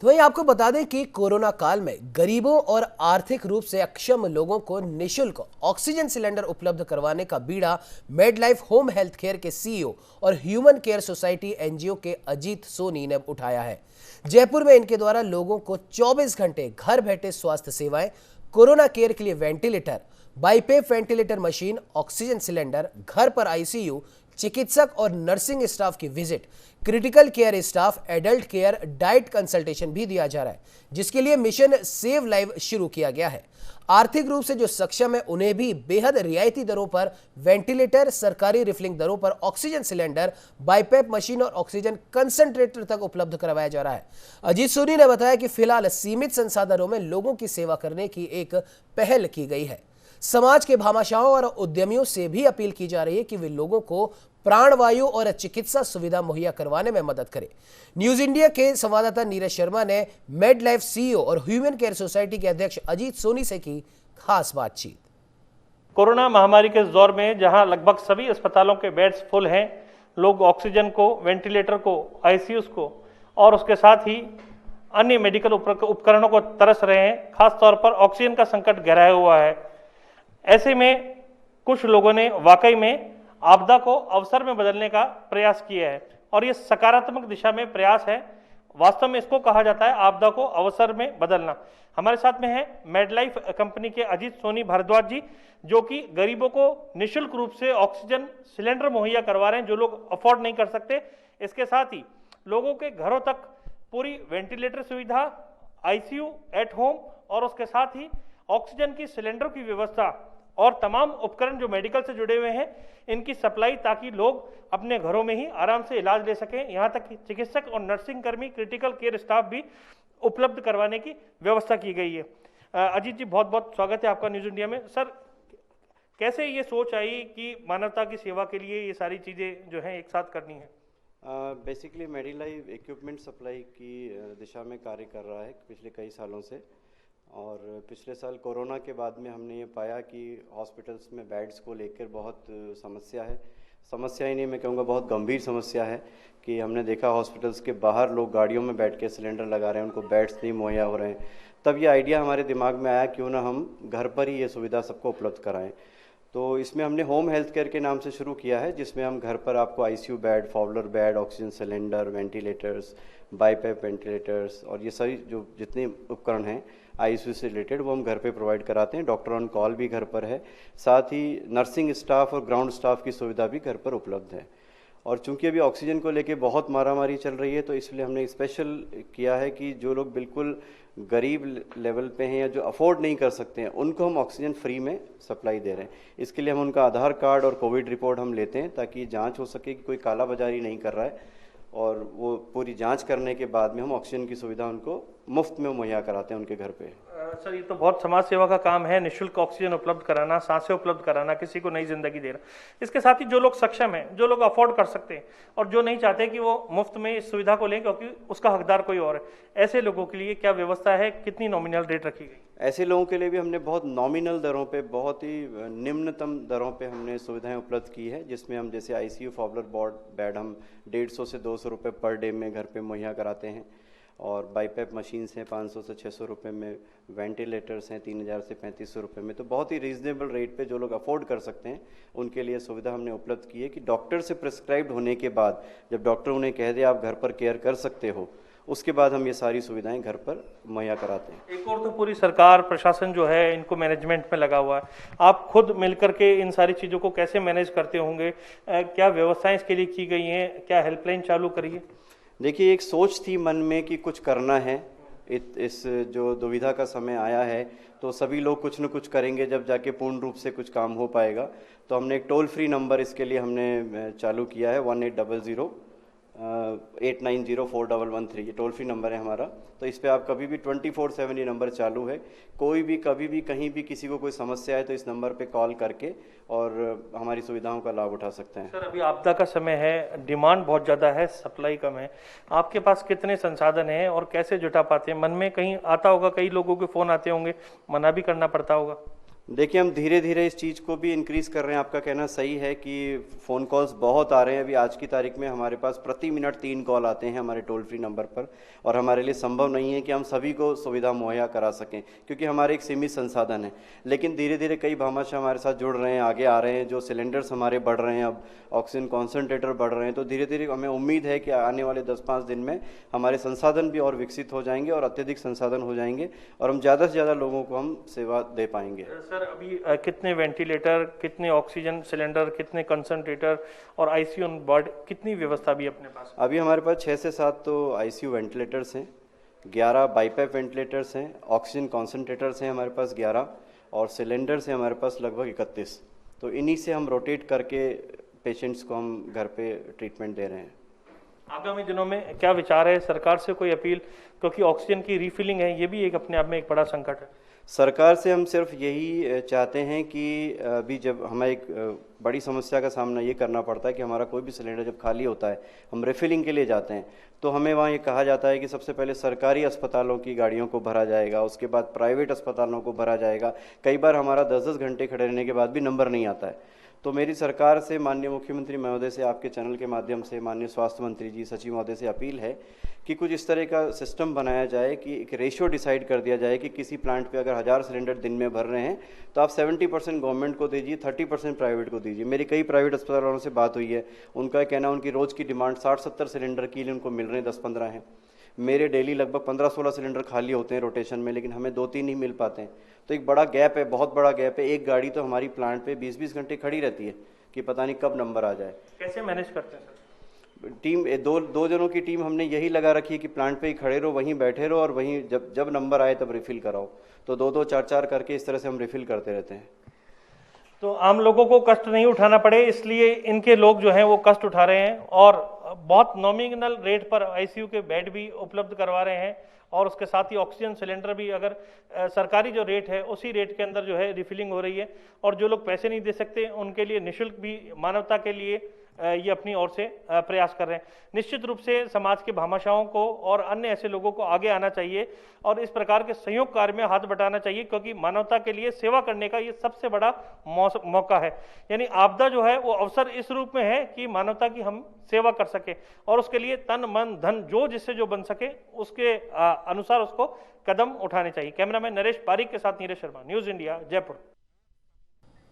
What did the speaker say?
तो वहीं आपको बता दें कि कोरोना काल में गरीबों और आर्थिक रूप से अक्षम लोगों को निःशुल्क ऑक्सीजन सिलेंडर उपलब्ध करवाने का बीड़ा मेडलाइफ होम हेल्थ केयर के सीईओ और ह्यूमन केयर सोसाइटी एनजीओ के अजीत सोनी ने उठाया है। जयपुर में इनके द्वारा लोगों को 24 घंटे घर बैठे स्वास्थ्य सेवाएं, कोरोना केयर के लिए ventilator, BiPAP ventilator machine, oxygen cylinder, घर पर आईसीयू, चिकित्सक और नर्सिंग स्टाफ की visit, critical care staff, adult care, diet consultation भी दिया जा रहा है, जिसके लिए मिशन सेव लाइव शुरू किया गया है। आर्थिक रूप से जो सक्षम है उन्हें भी बेहद रियायती दरों पर वेंटिलेटर, सरकारी रिफिलिंग दरों पर ऑक्सीजन सिलेंडर, बाईपेप मशीन और ऑक्सीजन कंसंट्रेटर तक उपलब्ध करवाया जा रहा है। अजीत सोनी ने बताया कि फिलहाल सीमित संसाधनों में लोगों की सेवा करने की एक पहल की गई है। समाज के भामाशाहों और उद्यमियों से भी अपील की जा रही है कि वे लोगों को प्राणवायु और चिकित्सा सुविधा मुहैया करवाने में मदद करें। न्यूज इंडिया के संवाददाता नीरज शर्मा ने मेड लाइफ सीईओ और ह्यूमन केयर सोसाइटी के अध्यक्ष अजीत सोनी से की खास बातचीत। कोरोना महामारी के दौर में जहां लगभग सभी अस्पतालों के बेड्स फुल हैं, लोग ऑक्सीजन को, वेंटिलेटर को, आईसीयूज को और उसके साथ ही अन्य मेडिकल उपकरणों को तरस रहे हैं। खास तौर पर ऑक्सीजन का संकट गहराया हुआ है। ऐसे में कुछ लोगों ने वाकई में आपदा को अवसर में बदलने का प्रयास किया है और ये सकारात्मक दिशा में प्रयास है। वास्तव में इसको कहा जाता है आपदा को अवसर में बदलना। हमारे साथ में है मेडलाइफ कंपनी के अजीत सोनी भारद्वाज जी, जो कि गरीबों को निःशुल्क रूप से ऑक्सीजन सिलेंडर मुहैया करवा रहे हैं जो लोग अफोर्ड नहीं कर सकते। इसके साथ ही लोगों के घरों तक पूरी वेंटिलेटर सुविधा, आईसीयू एट होम और उसके साथ ही ऑक्सीजन की सिलेंडर की व्यवस्था और तमाम उपकरण जो मेडिकल से जुड़े हुए हैं इनकी सप्लाई, ताकि लोग अपने घरों में ही आराम से इलाज ले सकें। यहाँ तक कि चिकित्सक और नर्सिंग कर्मी, क्रिटिकल केयर स्टाफ भी उपलब्ध करवाने की व्यवस्था की गई है। अजीत जी, बहुत बहुत स्वागत है आपका न्यूज इंडिया में। सर, कैसे ये सोच आई कि मानवता की सेवा के लिए ये सारी चीज़ें जो हैं एक साथ करनी है? बेसिकली मेडीलाइव इक्विपमेंट सप्लाई की दिशा में कार्य कर रहा है पिछले कई सालों से। और पिछले साल कोरोना के बाद में हमने ये पाया कि हॉस्पिटल्स में बेड्स को लेकर बहुत समस्या ही नहीं, मैं कहूँगा बहुत गंभीर समस्या है कि हमने देखा हॉस्पिटल्स के बाहर लोग गाड़ियों में बैठ के सिलेंडर लगा रहे हैं, उनको बेड्स नहीं मुहैया हो रहे हैं। तब ये आइडिया हमारे दिमाग में आया क्यों ना हम घर पर ही ये सुविधा सबको उपलब्ध कराएं। तो इसमें हमने होम हेल्थ केयर के नाम से शुरू किया है, जिसमें हम घर पर आपको ICU bed, Fowler bed, oxygen cylinder, ventilators, BiPAP ventilators और ये सभी जो जितने उपकरण हैं आईसीयू से रिलेटेड वो हम घर पे प्रोवाइड कराते हैं। डॉक्टर ऑन कॉल भी घर पर है, साथ ही नर्सिंग स्टाफ और ग्राउंड स्टाफ की सुविधा भी घर पर उपलब्ध है। और चूंकि अभी ऑक्सीजन को लेके बहुत मारामारी चल रही है, तो इसलिए हमने स्पेशल किया है कि जो लोग बिल्कुल गरीब लेवल पे हैं या जो अफोर्ड नहीं कर सकते हैं, उनको हम ऑक्सीजन फ्री में सप्लाई दे रहे हैं। इसके लिए हम उनका आधार कार्ड और कोविड रिपोर्ट हम लेते हैं ताकि जांच हो सके कि कोई कालाबाजारी नहीं कर रहा है, और वो पूरी जांच करने के बाद में हम ऑक्सीजन की सुविधा उनको मुफ्त में मुहैया कराते हैं उनके घर पे। सर, ये तो बहुत समाज सेवा का काम है, निःशुल्क ऑक्सीजन उपलब्ध कराना, सांसें उपलब्ध कराना, किसी को नई जिंदगी देना। इसके साथ ही जो लोग सक्षम हैं, जो लोग अफोर्ड कर सकते हैं और जो नहीं चाहते कि वो मुफ्त में इस सुविधा को लें क्योंकि उसका हकदार कोई और है, ऐसे लोगों के लिए क्या व्यवस्था है? कितनी नॉमिनल रेट रखी गई? ऐसे लोगों के लिए भी हमने बहुत नॉमिनल दरों पे, बहुत ही निम्नतम दरों पे हमने सुविधाएं उपलब्ध की है, जिसमें हम जैसे आईसीयू फॉवलर बेड हम 150 से 200 रुपये पर डे में घर पे मुहैया कराते हैं, और बाईपेप मशीन्स हैं 500 से 600 रुपये में, वेंटिलेटर्स हैं 3000 से 3500 रुपये में। तो बहुत ही रीजनेबल रेट पे जो लोग अफोर्ड कर सकते हैं उनके लिए सुविधा हमने उपलब्ध की है कि डॉक्टर से प्रिस्क्राइब्ड होने के बाद जब डॉक्टर उन्हें कह दे आप घर पर केयर कर सकते हो, उसके बाद हम ये सारी सुविधाएं घर पर मुहैया कराते हैं। एक और तो पूरी सरकार, प्रशासन जो है इनको मैनेजमेंट में लगा हुआ है, आप खुद मिलकर के इन सारी चीज़ों को कैसे मैनेज करते होंगे? क्या व्यवस्थाएं इसके लिए की गई हैं? क्या हेल्पलाइन चालू करी है? देखिए, एक सोच थी मन में कि कुछ करना है, इस जो दुविधा का समय आया है तो सभी लोग कुछ न कुछ करेंगे जब जाके पूर्ण रूप से कुछ काम हो पाएगा। तो हमने एक टोल फ्री नंबर इसके लिए हमने चालू किया है, 1800 8904113, ये टोल फ्री नंबर है हमारा। तो इस पे आप कभी भी 24/7 ये नंबर चालू है, कोई भी कभी भी कहीं भी किसी को कोई समस्या है तो इस नंबर पे कॉल करके और हमारी सुविधाओं का लाभ उठा सकते हैं। सर, अभी आपदा का समय है, डिमांड बहुत ज़्यादा है, सप्लाई कम है, आपके पास कितने संसाधन हैं और कैसे जुटा पाते हैं? मन में कहीं आता होगा, कई लोगों के फ़ोन आते होंगे, मना भी करना पड़ता होगा। देखिए, हम धीरे धीरे इस चीज़ को भी इंक्रीज़ कर रहे हैं। आपका कहना सही है कि फ़ोन कॉल्स बहुत आ रहे हैं। अभी आज की तारीख में हमारे पास प्रति मिनट 3 कॉल आते हैं हमारे टोल फ्री नंबर पर, और हमारे लिए संभव नहीं है कि हम सभी को सुविधा मुहैया करा सकें, क्योंकि हमारे एक सीमित संसाधन है। लेकिन धीरे धीरे कई भामाशाह हमारे साथ जुड़ रहे हैं, आगे आ रहे हैं। जो सिलेंडर्स हमारे बढ़ रहे हैं, अब ऑक्सीजन कॉन्सनट्रेटर बढ़ रहे हैं, तो धीरे धीरे हमें उम्मीद है कि आने वाले 10-5 दिन में हमारे संसाधन भी और विकसित हो जाएंगे और अत्यधिक संसाधन हो जाएंगे, और हम ज़्यादा से ज़्यादा लोगों को हम सेवा दे पाएंगे। सर, अभी कितने वेंटिलेटर, कितने ऑक्सीजन सिलेंडर, कितने कंसंट्रेटर और आईसीयू ऑन बोर्ड, कितनी व्यवस्था भी अपने पास? अभी हमारे पास 6 से 7 तो आईसीयू वेंटिलेटर्स हैं, 11 बाईपैप वेंटिलेटर्स हैं, ऑक्सीजन कॉन्सनट्रेटर्स हैं हमारे पास 11, और सिलेंडर्स हैं हमारे पास लगभग 31। तो इन्हीं से हम रोटेट करके पेशेंट्स को हम घर पे ट्रीटमेंट दे रहे हैं। आगामी दिनों में क्या विचार है? सरकार से कोई अपील, क्योंकि ऑक्सीजन की रिफिलिंग है, ये भी एक अपने आप में एक बड़ा संकट है। सरकार से हम सिर्फ यही चाहते हैं कि अभी जब हमें एक बड़ी समस्या का सामना ये करना पड़ता है कि हमारा कोई भी सिलेंडर जब खाली होता है, हम रिफिलिंग के लिए जाते हैं, तो हमें वहाँ ये कहा जाता है कि सबसे पहले सरकारी अस्पतालों की गाड़ियों को भरा जाएगा, उसके बाद प्राइवेट अस्पतालों को भरा जाएगा। कई बार हमारा 10-10 घंटे खड़े रहने के बाद भी नंबर नहीं आता है। तो मेरी सरकार से, माननीय मुख्यमंत्री महोदय से, आपके चैनल के माध्यम से माननीय स्वास्थ्य मंत्री जी, सचिव महोदय से अपील है कि कुछ इस तरह का सिस्टम बनाया जाए कि एक रेशियो डिसाइड कर दिया जाए कि किसी प्लांट पे अगर 1000 सिलेंडर दिन में भर रहे हैं तो आप 70% गवर्नमेंट को दीजिए, 30% प्राइवेट को दीजिए। मेरी कई प्राइवेट अस्पताल वालों से बात हुई है, उनका कहना उनकी रोज़ की डिमांड 60-70 सिलेंडर के लिए उनको मिल रहे हैं, 10-15 हैं। मेरे डेली लगभग 15-16 सिलेंडर खाली होते हैं रोटेशन में, लेकिन हमें 2-3 ही मिल पाते हैं। तो एक बड़ा गैप है, बहुत बड़ा गैप है। एक गाड़ी तो हमारी प्लांट पे 20-20 घंटे खड़ी रहती है कि पता नहीं कब नंबर आ जाए। कैसे मैनेज करते हैं सर? टीम दो जनों की टीम हमने यही लगा रखी है कि प्लांट पे ही खड़े रहो, वहीं बैठे रहो, और वहीं जब नंबर आए तब रिफ़िल कराओ। तो 2-2, 4-4 करके इस तरह से हम रिफ़िल करते रहते हैं। तो आम लोगों को कष्ट नहीं उठाना पड़े, इसलिए इनके लोग जो हैं वो कष्ट उठा रहे हैं, और बहुत नॉमिनल रेट पर आईसीयू के बेड भी उपलब्ध करवा रहे हैं, और उसके साथ ही ऑक्सीजन सिलेंडर भी अगर सरकारी जो रेट है उसी रेट के अंदर जो है रिफिलिंग हो रही है। और जो लोग पैसे नहीं दे सकते उनके लिए निःशुल्क भी मानवता के लिए ये अपनी ओर से प्रयास कर रहे हैं। निश्चित रूप से समाज के भामाशाहों को और अन्य ऐसे लोगों को आगे आना चाहिए और इस प्रकार के संयोग कार्य में हाथ बटाना चाहिए, क्योंकि मानवता के लिए सेवा करने का ये सबसे बड़ा मौका है। यानी आपदा जो है वो अवसर इस रूप में है कि मानवता की हम सेवा कर सके, और उसके लिए तन मन धन जो जिससे जो बन सके उसके अनुसार उसको कदम उठाने चाहिए। कैमरामैन नरेश पारिक के साथ नीरज शर्मा, न्यूज़ इंडिया, जयपुर।